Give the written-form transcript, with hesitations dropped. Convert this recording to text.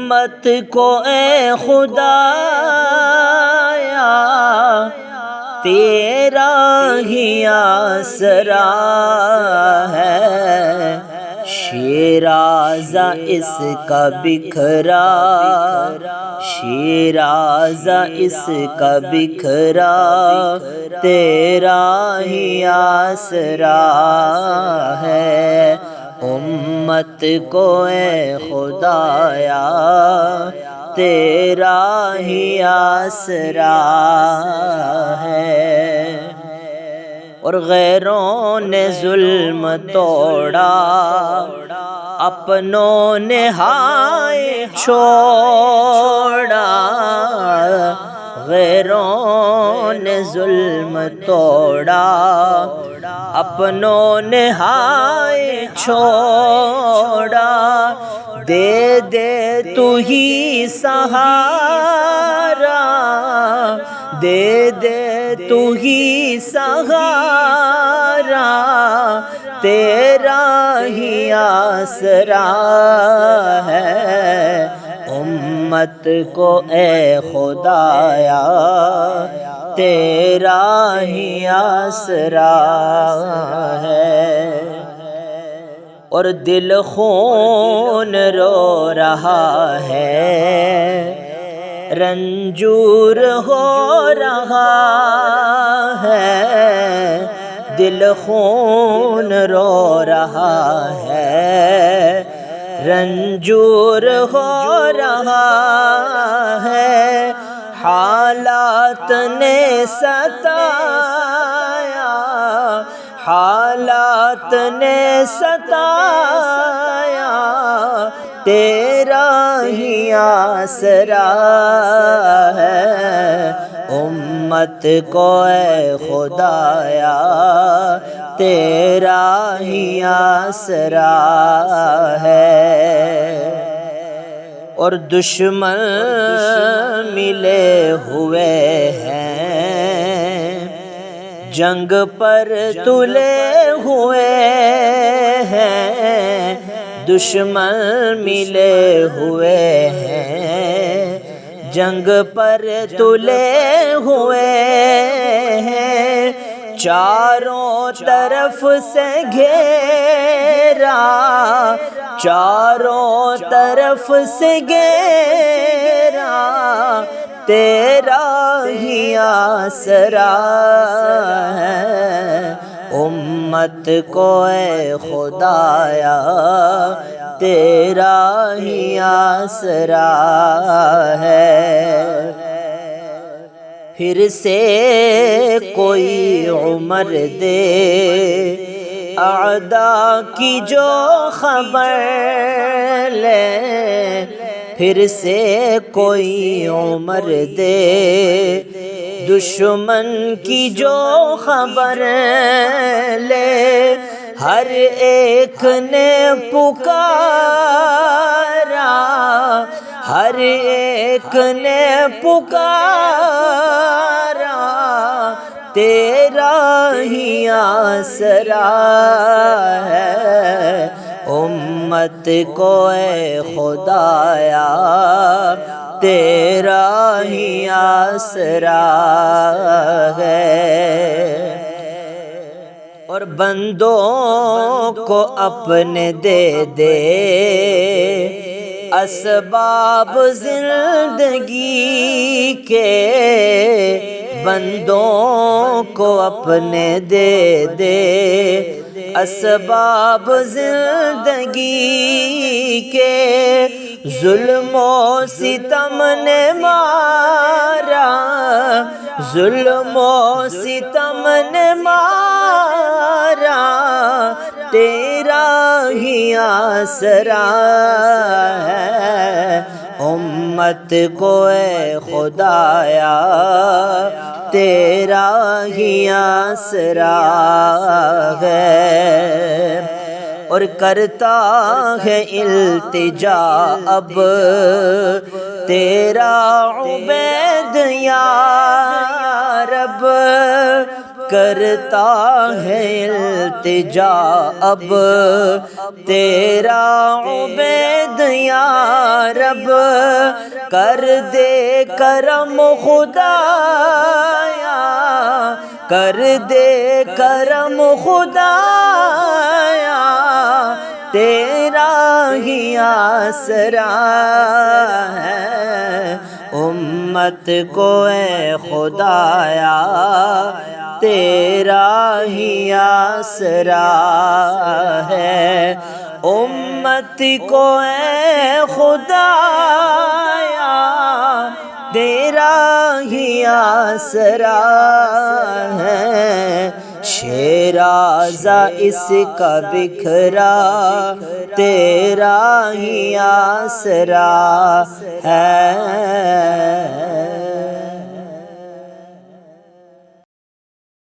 امت کو اے خدایا تیرا ہی آسرا ہے، شیرازہ اس کا بکھرا، شیرازہ اس کا بکھرا تیرا ہی آسرا ہے، امت کو اے خدایا تیرا ہی آسرا ہے۔ اور غیروں نے ظلم توڑا، اپنوں نے ہائے چھوڑا، غیروں نے ظلم توڑا، اپنوں نے ہائے چھوڑا، دے دے تو ہی سہارا، دے دے تو ہی سہارا تیرا ہی آسرا ہے، امت کو اے خدایا تیرا ہی آسرا ہے۔ اور دل خون رو رہا ہے، رنجور ہو رہا ہے، دل خون رو رہا ہے، رنجور ہو رہا ہے، حالات نے ستایا، حالات نے ستایا تیرا ہی آسرا ہے، امت کو اے خدایا تیرا ہی آسرا ہے۔ اور دشمن ملے ہوئے ہیں، جنگ پر تلے ہوئے ہیں، دشمن ملے ہوئے ہیں، جنگ پر تلے ہوئے ہیں، چاروں طرف سے گھیرا، چاروں طرف سے گھیرا تیرا ہی آسرا ہے، امت کو اے خدایا تیرا ہی آسرا ہے۔ پھر سے کوئی عمر دے اعداء کی جو خبر لے، پھر سے کوئی عمر دے دشمن کی جو خبر لے، ہر ایک نے پکارا، ہر ایک نے پکارا تیرا ہی آسرا ہے، امت کو اے خدایا تیرا ہی آسرا ہے۔ اور بندوں کو اپنے دے دے اسباب زندگی کے، بندوں کو اپنے دے دے اسباب زندگی کے، ظلم و ستم نے مارا، ظلم و ستم نے مارا تیرا ہی آسرا ہے، امت کو اے خدایا تیرا ہی آسرا ہے۔ اور کرتا ہے التجا اب تیرا عبید یا رب، کرتا ہے التجا اب تیرا عبید یا رب، کر دے کرم خدایا، کر دے کرم خدایا، تیرا ہی آسرا ہے امت کو اے خدایا، تیرا ہی آسرا ہے امت کو اے خدایا، تیرا ہی آسرا ہے، شیرازہ اس کا بکھرا تیرا ہی آسرا ہے۔